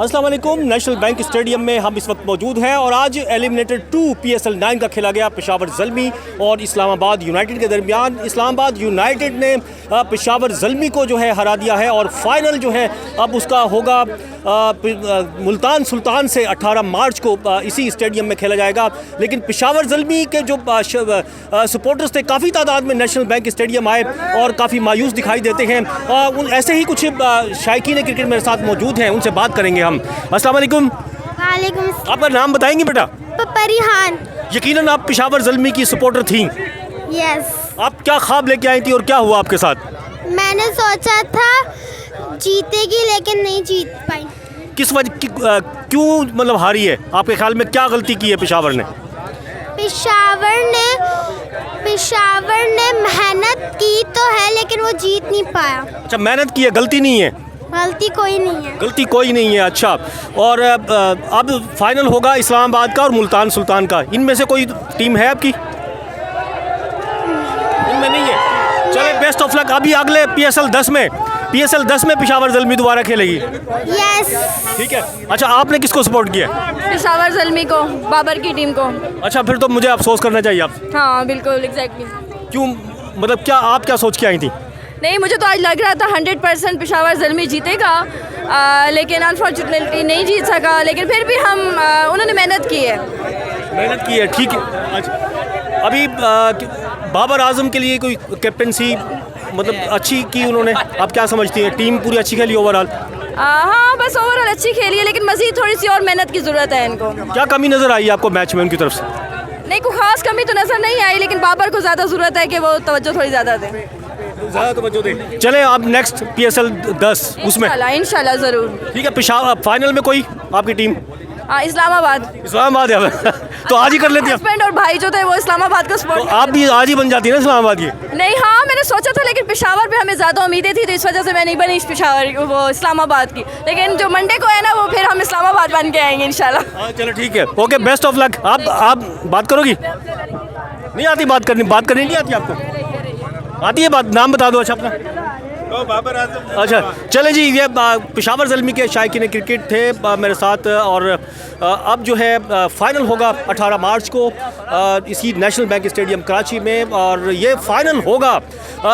अस्सलाम वालेकुम। National bank stadium में हम इस वक्त मौजूद हैं और आज एलिमिनेटर 2 PSL 9 का खेला गया पेशावर ज़ल्मी और इस्लामाबाद यूनाइटेड के दरमियान। इस्लामाबाद यूनाइटेड ने पेशावर ज़ल्मी को जो है हरा दिया है और फाइनल जो है अब उसका होगा मुल्तान सुल्तान से 18 मार्च को इसी स्टेडियम में खेला जाएगा। लेकिन पेशावर ज़ल्मी के जो सपोर्टर्स थे काफ़ी तादाद में नेशनल बैंक स्टेडियम आए और काफ़ी मायूस दिखाई देते हैं। ऐसे ही कुछ शायकीन क्रिकेट मेरे साथ मौजूद हैं, उनसे बात करेंगे हम। अस्सलाम वालेकुम। वालेकुम। आपका नाम बताएंगे बेटा? परिहान। यकीनन आप पेशावर ज़ल्मी की सपोर्टर थी। यस। आप क्या ख्वाब लेके आई थी और क्या हुआ आपके साथ? मैंने सोचा था जीतेगी लेकिन नहीं जीत पाई। किस वजह क्यों मतलब हारी है? आपके ख्याल में क्या गलती की है पेशावर ने? पेशावर ने मेहनत की तो है लेकिन वो जीत नहीं पाया। अच्छा, मेहनत की है, गलती नहीं है? गलती कोई नहीं है। गलती कोई नहीं है। अच्छा, और अब फाइनल होगा इस्लामाबाद का और मुल्तान सुल्तान का। इनमें से कोई टीम है आपकी? इनमें नहीं है। चले, बेस्ट ऑफ लक। अभी अगले PSL 10 में पेशावर ज़ल्मी दोबारा खेलेगी। यस। ठीक है। अच्छा, आपने किसको सपोर्ट किया? पेशावर ज़ल्मी को, बाबर की टीम को। अच्छा, फिर तो मुझे अफसोस करना चाहिए आप। हाँ बिल्कुल, एग्जैक्टली। क्यों, मतलब क्या आप क्या सोच के आई थी? नहीं, मुझे तो आज लग रहा था 100% पेशावर ज़ल्मी जीतेगा, लेकिन अनफॉर्चुनेटली नहीं जीत सका। लेकिन फिर भी उन्होंने मेहनत की है। ठीक है। अच्छा, अभी बाबर आजम के लिए कोई कैप्टनसी मतलब अच्छी की उन्होंने? आप क्या समझती हैं, टीम पूरी अच्छी खेली ओवरऑल? हाँ, बस ओवरऑल अच्छी खेली है, लेकिन मज़ीद थोड़ी सी और मेहनत की ज़रूरत है इनको। क्या कमी नज़र आई आपको मैच में उनकी तरफ से? नहीं, कोई ख़ास कमी तो नज़र नहीं आई, लेकिन बाबर को ज़्यादा ज़रूरत है कि वो तवज्जो थोड़ी ज़्यादा दें। ज़्यादा तवज्जो दें। चले, आप नेक्स्ट PSL 10 उसमें इंशाल्लाह ज़रूर। ठीक है। पेशावर फाइनल में कोई आपकी टीम? हाँ, इस्लामाबाद है। तो आज ही कर लेती हैं। हस्बैंड और भाई जो थे वो इस्लामाबाद को तो सपोर्ट। आप भी आज ही बन जाती है ना इस्लामाबाद की? नहीं, हाँ मैंने सोचा था, लेकिन पेशावर पे हमें ज़्यादा उम्मीदें थी तो इस वजह से मैं नहीं बनी इस्लामाबाद की। लेकिन जो मंडे को है ना, वो फिर हम इस्लामाबाद बन के आएंगे इंशाल्लाह। हाँ, चलो ठीक है। Okay, best of luck. आप बात करोगी? नहीं आती बात करनी नहीं आती आपको? आती है बात? नाम बता दो। अच्छा, अपना? बाबर आजम। अच्छा, चले जी, ये पेशावर ज़ल्मी के शायकीन क्रिकेट थे मेरे साथ। और अब जो है फाइनल होगा 18 मार्च को इसी नेशनल बैंक स्टेडियम कराची में, और ये फाइनल होगा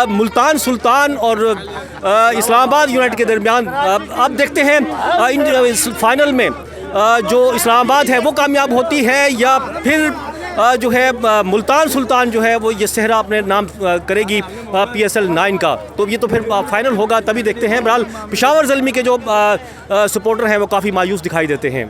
मुल्तान सुल्तान और इस्लामाबाद यूनाइटेड के दरमियान। अब देखते हैं इस फाइनल में जो इस्लामाबाद है वो कामयाब होती है या फिर जो है मुल्तान सुल्तान जो है वो ये सेहरा अपने नाम करेगी PSL 9 का। तो ये तो फिर फाइनल होगा तभी देखते हैं। बहरहाल पेशावर ज़ल्मी के जो सपोर्टर हैं वो काफ़ी मायूस दिखाई देते हैं।